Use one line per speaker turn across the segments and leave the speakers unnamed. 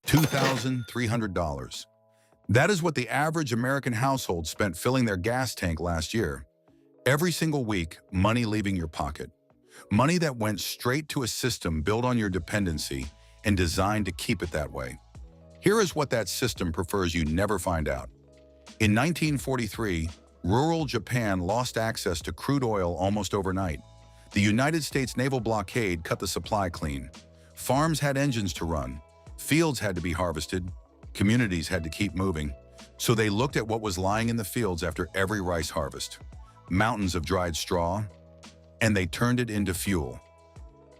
$2,300. That is what the average American household spent filling their gas tank last year. Every single week, money leaving your pocket. Money that went straight to a system built on your dependency and designed to keep it that way. Here is what that system prefers you never find out. In 1943, rural Japan lost access to crude oil almost overnight. The United States naval blockade cut the supply clean. Farms had engines to run. Fields had to be harvested. Communities had to keep moving. So they looked at what was lying in the fields after every rice harvest. Mountains of dried straw, and they turned it into fuel.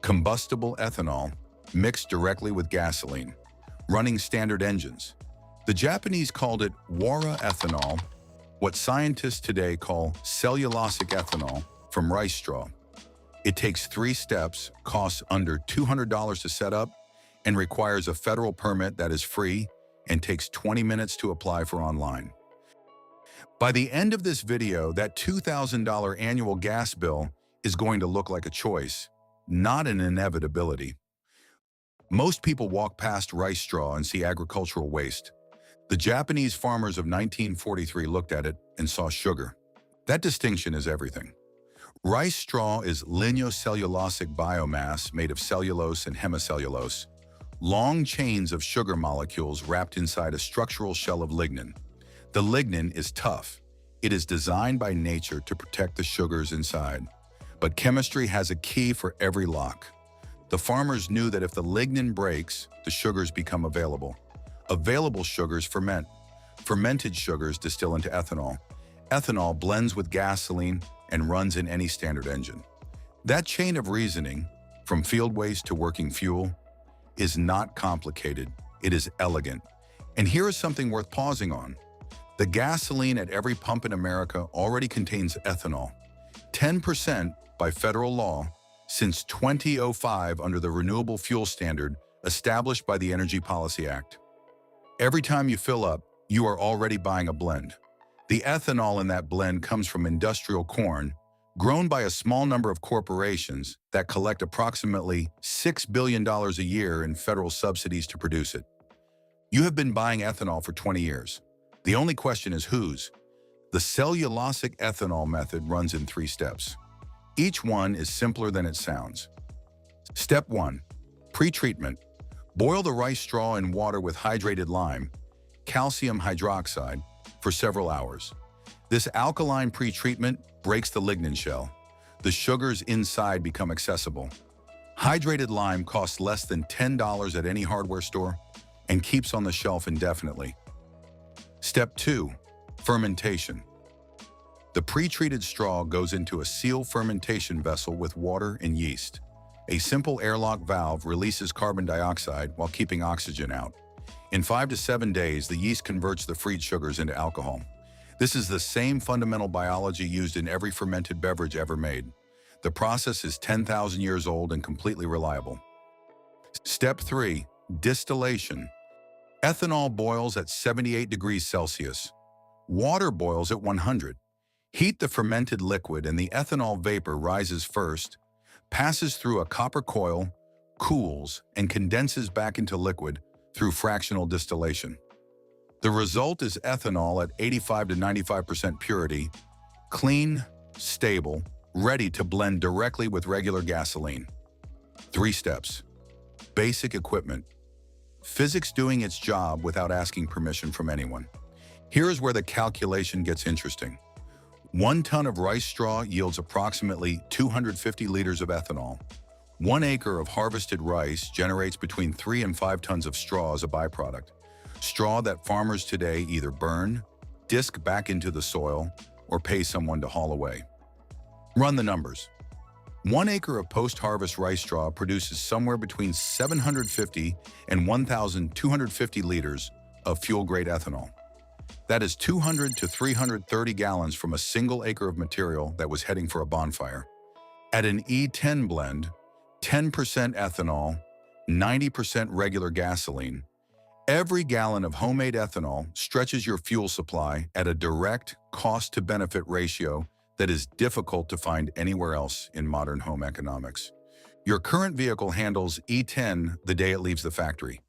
Combustible ethanol mixed directly with gasoline, running standard engines. The Japanese called it WWII ethanol, what scientists today call cellulosic ethanol from rice straw. It takes 3 steps, costs under $200 to set up, and requires a federal permit that is free and takes 20 minutes to apply for online. By the end of this video, that $2,000 annual gas bill is going to look like a choice, not an inevitability. Most people walk past rice straw and see agricultural waste. The Japanese farmers of 1943 looked at it and saw sugar. That distinction is everything. Rice straw is lignocellulosic biomass made of cellulose and hemicellulose, long chains of sugar molecules wrapped inside a structural shell of lignin. The lignin is tough. It is designed by nature to protect the sugars inside. But chemistry has a key for every lock. The farmers knew that if the lignin breaks, the sugars become available. Available sugars ferment. Fermented sugars distill into ethanol. Ethanol blends with gasoline and runs in any standard engine. That chain of reasoning, from field waste to working fuel, is not complicated. It is elegant. And here is something worth pausing on. The gasoline at every pump in America already contains ethanol. 10% by federal law since 2005 under the Renewable Fuel Standard established by the Energy Policy Act. Every time you fill up, you are already buying a blend. The ethanol in that blend comes from industrial corn, grown by a small number of corporations that collect approximately $6 billion a year in federal subsidies to produce it. You have been buying ethanol for 20 years. The only question is whose? The cellulosic ethanol method runs in 3 steps. Each one is simpler than it sounds. Step 1. Pretreatment. Boil the rice straw in water with hydrated lime, calcium hydroxide, for several hours. This alkaline pretreatment breaks the lignin shell. The sugars inside become accessible. Hydrated lime costs less than $10 at any hardware store and keeps on the shelf indefinitely. Step 2. Fermentation. The pre-treated straw goes into a sealed fermentation vessel with water and yeast. A simple airlock valve releases carbon dioxide while keeping oxygen out. In 5 to 7 days, the yeast converts the freed sugars into alcohol. This is the same fundamental biology used in every fermented beverage ever made. The process is 10,000 years old and completely reliable. Step 3. Distillation. Ethanol boils at 78 degrees Celsius. Water boils at 100. Heat the fermented liquid and the ethanol vapor rises first, passes through a copper coil, cools, and condenses back into liquid through fractional distillation. The result is ethanol at 85 to 95% purity, clean, stable, ready to blend directly with regular gasoline. 3 steps. Basic equipment. Physics doing its job without asking permission from anyone. Here is where the calculation gets interesting. 1 ton of rice straw yields approximately 250 liters of ethanol. 1 acre of harvested rice generates between 3 and 5 tons of straw as a byproduct. Straw that farmers today either burn, disc back into the soil, or pay someone to haul away. Run the numbers. 1 acre of post-harvest rice straw produces somewhere between 750 and 1,250 liters of fuel-grade ethanol. That is 200 to 330 gallons from a single acre of material that was heading for a bonfire. At an E10 blend, 10% ethanol, 90% regular gasoline, every gallon of homemade ethanol stretches your fuel supply at a direct cost-to-benefit ratio that is difficult to find anywhere else in modern home economics. Your current vehicle handles E10 the day it leaves the factory.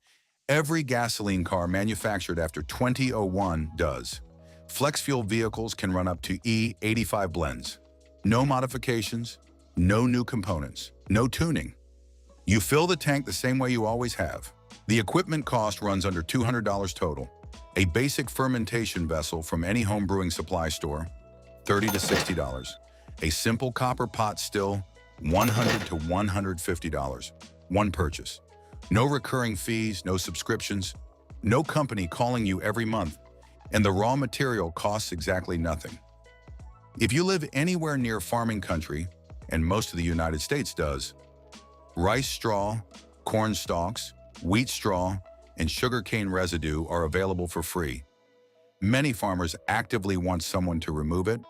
Every gasoline car manufactured after 2001 does. Flex fuel vehicles can run up to E85 blends. No modifications, no new components, no tuning. You fill the tank the same way you always have. The equipment cost runs under $200 total. A basic fermentation vessel from any home brewing supply store, $30 to $60. A simple copper pot still, $100 to $150. One purchase. No recurring fees, no subscriptions, no company calling you every month, and the raw material costs exactly nothing. If you live anywhere near farming country, and most of the United States does, rice straw, corn stalks, wheat straw, and sugarcane residue are available for free. Many farmers actively want someone to remove it.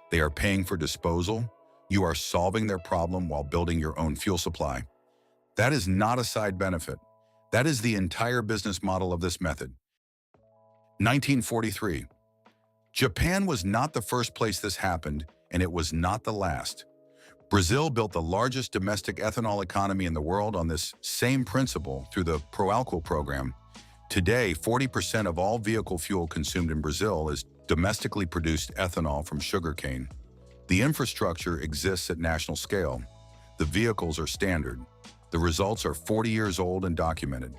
They are paying for disposal. You are solving their problem while building your own fuel supply. That is not a side benefit. That is the entire business model of this method. 1943. Japan was not the first place this happened, and it was not the last. Brazil built the largest domestic ethanol economy in the world on this same principle through the Pro-Alkyl program. Today, 40% of all vehicle fuel consumed in Brazil is domestically produced ethanol from sugarcane. The infrastructure exists at national scale. The vehicles are standard. The results are 40 years old and documented.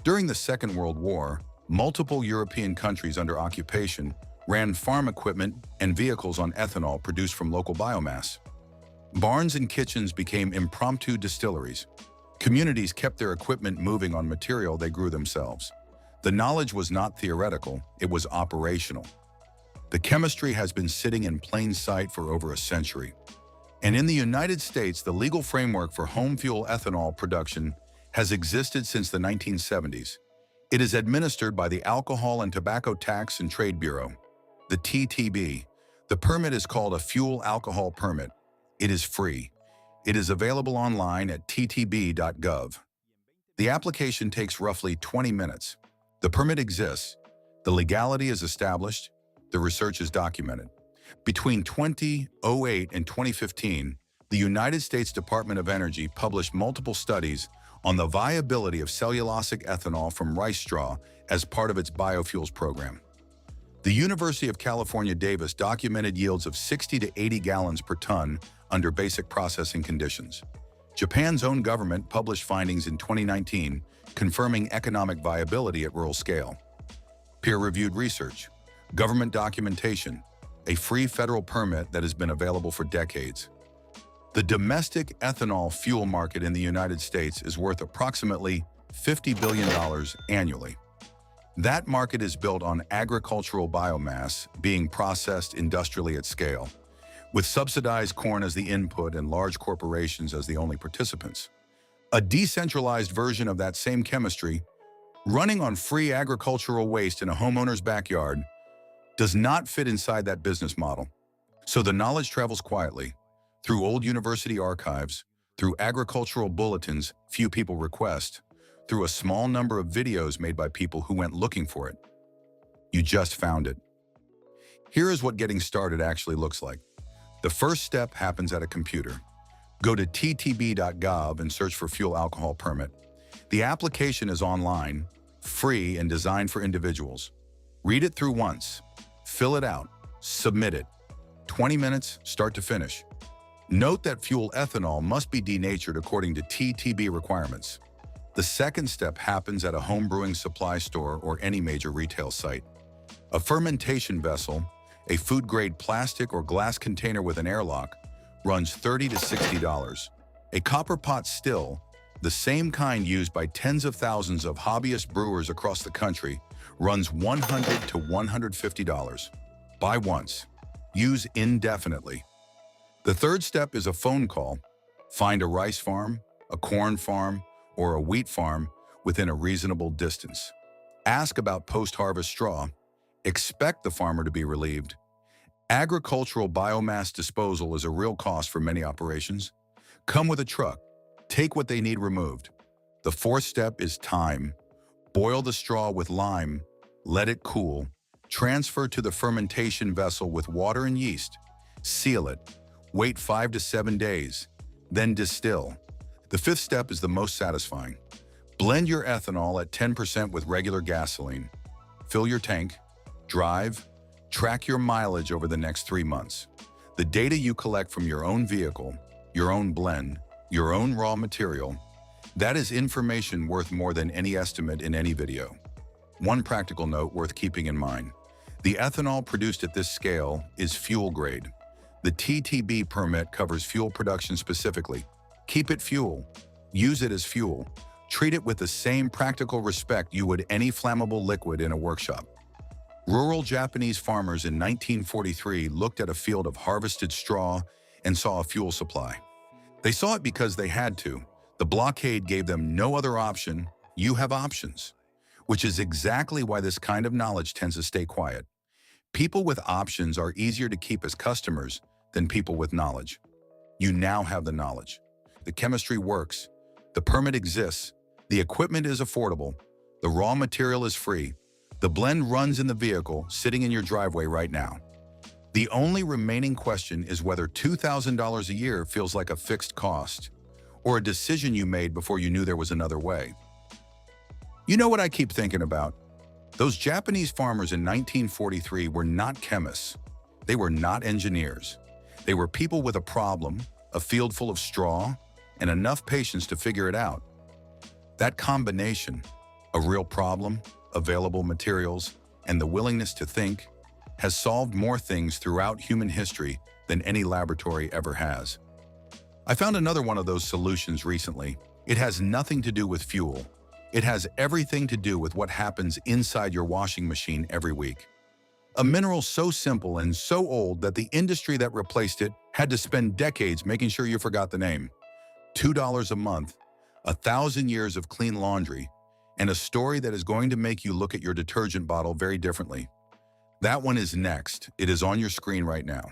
During the Second World War, multiple European countries under occupation ran farm equipment and vehicles on ethanol produced from local biomass. Barns and kitchens became impromptu distilleries. Communities kept their equipment moving on material they grew themselves. The knowledge was not theoretical, it was operational. The chemistry has been sitting in plain sight for over a century. And in the United States, the legal framework for home fuel ethanol production has existed since the 1970s. It is administered by the Alcohol and Tobacco Tax and Trade Bureau, the TTB. The permit is called a fuel alcohol permit. It is free. It is available online at ttb.gov. The application takes roughly 20 minutes. The permit exists. The legality is established. The research is documented. Between 2008 and 2015, the United States Department of Energy published multiple studies on the viability of cellulosic ethanol from rice straw as part of its biofuels program. The University of California, Davis documented yields of 60 to 80 gallons per ton under basic processing conditions. Japan's own government published findings in 2019 confirming economic viability at rural scale. Peer-reviewed research, government documentation, a free federal permit that has been available for decades. The domestic ethanol fuel market in the United States is worth approximately $50 billion annually. That market is built on agricultural biomass being processed industrially at scale, with subsidized corn as the input and large corporations as the only participants. A decentralized version of that same chemistry, running on free agricultural waste in a homeowner's backyard, does not fit inside that business model. So the knowledge travels quietly, through old university archives, through agricultural bulletins few people request, through a small number of videos made by people who went looking for it. You just found it. Here is what getting started actually looks like. The first step happens at a computer. Go to ttb.gov and search for fuel alcohol permit. The application is online, free, and designed for individuals. Read it through once, fill it out, submit it. 20 minutes, start to finish. Note that fuel ethanol must be denatured according to TTB requirements. The second step happens at a home brewing supply store or any major retail site. A fermentation vessel, a food-grade plastic or glass container with an airlock, runs $30 to $60. A copper pot still, the same kind used by tens of thousands of hobbyist brewers across the country, runs $100 to $150. Buy once. Use indefinitely. The third step is a phone call. Find a rice farm, a corn farm, or a wheat farm within a reasonable distance. Ask about post-harvest straw. Expect the farmer to be relieved. Agricultural biomass disposal is a real cost for many operations. Come with a truck. Take what they need removed. The fourth step is time. Boil the straw with lime. Let it cool. Transfer to the fermentation vessel with water and yeast. Seal it. Wait 5 to 7 days. Then distill. The fifth step is the most satisfying. Blend your ethanol at 10% with regular gasoline. Fill your tank, drive, track your mileage over the next 3 months. The data you collect from your own vehicle, your own blend, your own raw material, that is information worth more than any estimate in any video. One practical note worth keeping in mind. The ethanol produced at this scale is fuel grade. The TTB permit covers fuel production specifically. Keep it fuel. Use it as fuel. Treat it with the same practical respect you would any flammable liquid in a workshop. Rural Japanese farmers in 1943 looked at a field of harvested straw and saw a fuel supply. They saw it because they had to. The blockade gave them no other option. You have options, which is exactly why this kind of knowledge tends to stay quiet. People with options are easier to keep as customers than people with knowledge. You now have the knowledge. The chemistry works. The permit exists. The equipment is affordable. The raw material is free. The blend runs in the vehicle sitting in your driveway right now. The only remaining question is whether $2,000 a year feels like a fixed cost or a decision you made before you knew there was another way. You know what I keep thinking about? Those Japanese farmers in 1943 were not chemists. They were not engineers. They were people with a problem, a field full of straw, and enough patience to figure it out. That combination, a real problem, available materials, and the willingness to think, has solved more things throughout human history than any laboratory ever has. I found another one of those solutions recently. It has nothing to do with fuel. It has everything to do with what happens inside your washing machine every week. A mineral so simple and so old that the industry that replaced it had to spend decades making sure you forgot the name. $2 a month, 1,000 years of clean laundry, and a story that is going to make you look at your detergent bottle very differently. That one is next. It is on your screen right now.